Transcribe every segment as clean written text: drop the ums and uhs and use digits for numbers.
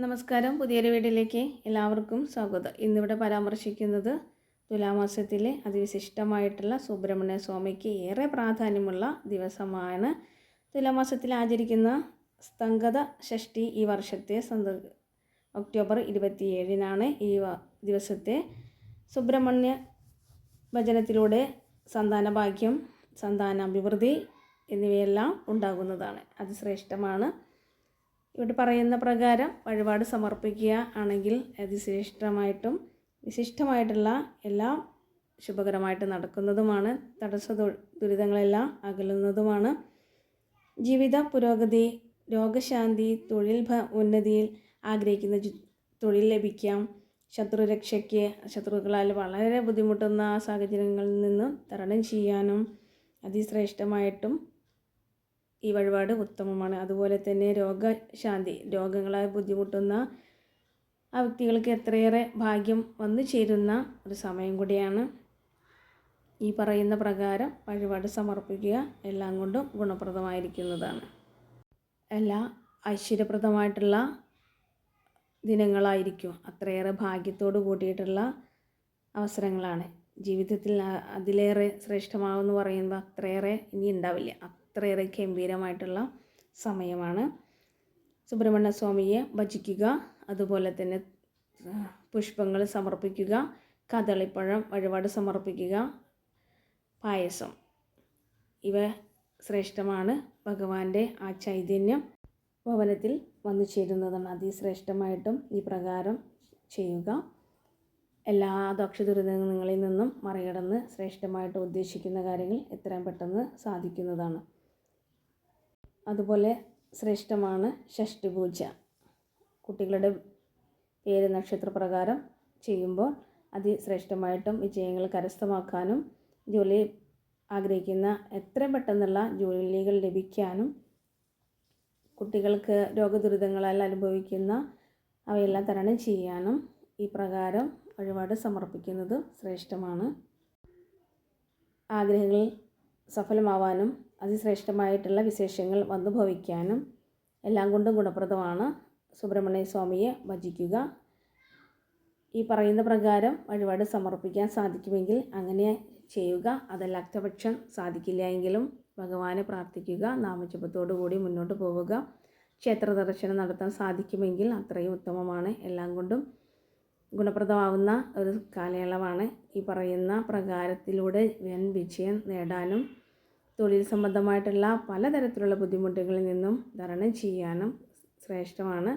നമസ്കാരം. പുതിയൊരു വീഡിയോയിലേക്ക് എല്ലാവർക്കും സ്വാഗതം. ഇന്നിവിടെ പരാമർശിക്കുന്നത് തുലാമാസത്തിലെ അതിവിശിഷ്ടമായിട്ടുള്ള സുബ്രഹ്മണ്യ സ്വാമിക്ക് ഏറെ പ്രാധാന്യമുള്ള ദിവസമാണ്. തുലാമാസത്തിൽ ആചരിക്കുന്ന സ്തംഗത ഷഷ്ഠി ഈ വർഷത്തെ ഒക്ടോബർ 27-നാണ്. ഈ ദിവസത്തെ സുബ്രഹ്മണ്യ ഭജനത്തിലൂടെ സന്താന ഭാഗ്യം, സന്താനാഭിവൃദ്ധി എന്നിവയെല്ലാം ഉണ്ടാകുന്നതാണ്. അതിശ്രേഷ്ഠമാണ്. ഇവിടെ പറയുന്ന പ്രകാരം വഴിപാട് സമർപ്പിക്കുക ആണെങ്കിൽ അതിശ്രേഷ്ഠമായിട്ടും വിശിഷ്ടമായിട്ടുള്ള എല്ലാം ശുഭകരമായിട്ട് നടക്കുന്നതുമാണ്. ദുരിതങ്ങളെല്ലാം അകലുന്നതുമാണ്. ജീവിത പുരോഗതി, രോഗശാന്തി, തൊഴിൽ ഉന്നതിയിൽ ആഗ്രഹിക്കുന്ന തൊഴിൽ ലഭിക്കാം. ശത്രുരക്ഷയ്ക്ക്, ശത്രുക്കളാൽ വളരെ ബുദ്ധിമുട്ടുന്ന സാഹചര്യങ്ങളിൽ നിന്നും തരണം ചെയ്യാനും അതിശ്രേഷ്ഠമായിട്ടും ഈ വഴിപാട് ഉത്തമമാണ്. അതുപോലെ തന്നെ രോഗശാന്തി, രോഗങ്ങളാൽ ബുദ്ധിമുട്ടുന്ന ആ വ്യക്തികൾക്ക് എത്രയേറെ ഭാഗ്യം വന്നു ചേരുന്ന ഒരു സമയം കൂടിയാണ്. ഈ പറയുന്ന പ്രകാരം വഴിപാട് സമർപ്പിക്കുക എല്ലാം കൊണ്ടും ഗുണപ്രദമായിരിക്കുന്നതാണ്. എല്ലാ ഐശ്വര്യപ്രദമായിട്ടുള്ള ദിനങ്ങളായിരിക്കും. അത്രയേറെ ഭാഗ്യത്തോട് കൂടിയിട്ടുള്ള അവസരങ്ങളാണ്. ജീവിതത്തിൽ അതിലേറെ ശ്രേഷ്ഠമാവെന്ന് പറയുമ്പോൾ അത്രയേറെ ഇനി ഉണ്ടാവില്ല. അത്രയേറെ ഗംഭീരമായിട്ടുള്ള സമയമാണ്. സുബ്രഹ്മണ്യ സ്വാമിയെ ഭജിക്കുക, അതുപോലെ തന്നെ പുഷ്പങ്ങൾ സമർപ്പിക്കുക, കദളിപ്പഴം വഴിപാട് സമർപ്പിക്കുക, പായസം, ഇവ ശ്രേഷ്ഠമാണ്. ഭഗവാന്റെ ആ ചൈതന്യം ഭവനത്തിൽ വന്നു ചേരുന്നതാണ്. അതിശ്രേഷ്ഠമായിട്ടും ഈ പ്രകാരം ചെയ്യുക. എല്ലാ ദോഷദുരിതങ്ങളിൽ നിന്നും മറികടന്ന് ശ്രേഷ്ഠമായിട്ട് ഉദ്ദേശിക്കുന്ന കാര്യങ്ങൾ എത്രയും പെട്ടെന്ന് സാധിക്കുന്നതാണ്. അതുപോലെ ശ്രേഷ്ഠമാണ് ഷഷ്ഠി പൂജ. കുട്ടികളുടെ പേര് നക്ഷത്രപ്രകാരം ചെയ്യുമ്പോൾ അതിശ്രേഷ്ഠമായിട്ടും വിജയങ്ങൾ കരസ്ഥമാക്കാനും ജോലി ആഗ്രഹിക്കുന്ന എത്രയും പെട്ടെന്നുള്ള ജോലികൾ ലഭിക്കാനും കുട്ടികൾക്ക് രോഗദുരിതങ്ങളാൽ അനുഭവിക്കുന്ന അവയെല്ലാം തരണം ചെയ്യാനും ഈ പ്രകാരം വഴിപാട് സമർപ്പിക്കുന്നത് ശ്രേഷ്ഠമാണ്. ആഗ്രഹങ്ങൾ സഫലമാവാനും അതിശ്രേഷ്ഠമായിട്ടുള്ള വിശേഷങ്ങൾ വന്നു ഭവിക്കാനും എല്ലാം കൊണ്ടും ഗുണപ്രദമാണ്. സുബ്രഹ്മണ്യ സ്വാമിയെ ഭജിക്കുക. ഈ പറയുന്ന പ്രകാരം വഴിപാട് സമർപ്പിക്കാൻ സാധിക്കുമെങ്കിൽ അങ്ങനെ ചെയ്യുക. അതല്ലാത്തപക്ഷം സാധിക്കില്ല എങ്കിലും ഭഗവാനെ പ്രാർത്ഥിക്കുക. നാമജപത്തോടു കൂടി മുന്നോട്ട് പോവുക. ക്ഷേത്ര ദർശനം നടത്താൻ സാധിക്കുമെങ്കിൽ അത്രയും ഉത്തമമാണ്. എല്ലാം കൊണ്ടും ഗുണപ്രദമാവുന്ന ഒരു കാലയളവാണ്. ഈ പറയുന്ന പ്രകാരത്തിലൂടെ വൻ വിജയം നേടാനും തൊഴിൽ സംബന്ധമായിട്ടുള്ള പലതരത്തിലുള്ള ബുദ്ധിമുട്ടുകളിൽ നിന്നും തരണം ചെയ്യാനും ശ്രേഷ്ഠമാണ്.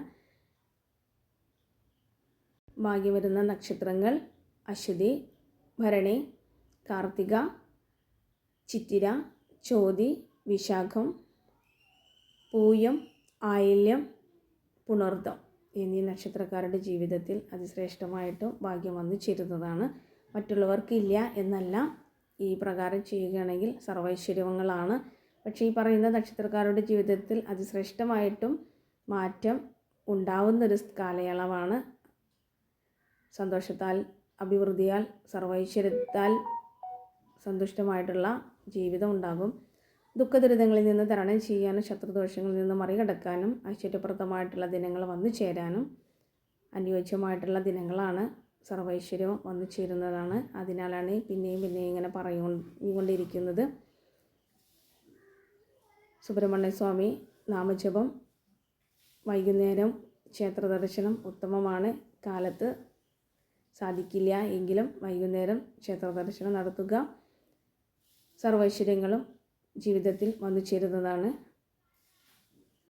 ഭാഗ്യം വരുന്ന നക്ഷത്രങ്ങൾ അശ്വതി, ഭരണി, കാർത്തിക, ചിത്തിര, ചോതി, വിശാഖം, പൂയം, ആയില്യം, പുണർദം എന്നീ നക്ഷത്രക്കാരുടെ ജീവിതത്തിൽ അതിശ്രേഷ്ഠമായിട്ടും ഭാഗ്യം വന്നു ചേരുന്നതാണ്. മറ്റുള്ളവർക്കില്ല എന്നല്ല, ഈ പ്രകാരം ചെയ്യുകയാണെങ്കിൽ സർവൈശ്വര്യങ്ങളാണ്. പക്ഷേ ഈ പറയുന്ന നക്ഷത്രക്കാരുടെ ജീവിതത്തിൽ അതിശ്രേഷ്ഠമായിട്ടും മാറ്റം ഉണ്ടാവുന്നൊരു കാലയളവാണ്. സന്തോഷത്താൽ, അഭിവൃദ്ധിയാൽ, സർവൈശ്വര്യത്താൽ സന്തുഷ്ടമായിട്ടുള്ള ജീവിതം ഉണ്ടാകും. ദുഃഖദുരിതങ്ങളിൽ നിന്ന് തരണം ചെയ്യാനും ശത്രുദോഷങ്ങളിൽ നിന്ന് മറികടക്കാനും ഐശ്വര്യപ്രദമായിട്ടുള്ള ദിനങ്ങൾ വന്നു ചേരാനും അനുയോജ്യമായിട്ടുള്ള ദിനങ്ങളാണ്. സർവൈശ്വര്യം വന്നു ചേരുന്നതാണ്. അതിനാലാണ് പിന്നെയും ഇങ്ങനെ പറഞ്ഞുകൊണ്ടിരിക്കുന്നത്. സുബ്രഹ്മണ്യ സ്വാമി നാമജപം വൈകുന്നേരം ക്ഷേത്ര ദർശനം ഉത്തമമാണ്. കാലത്ത് സാധിക്കില്ല എങ്കിലും വൈകുന്നേരം ക്ഷേത്ര ദർശനം നടത്തുക. സർവൈശ്വര്യങ്ങളും ജീവിതത്തിൽ വന്നു ചേരുന്നതാണ്.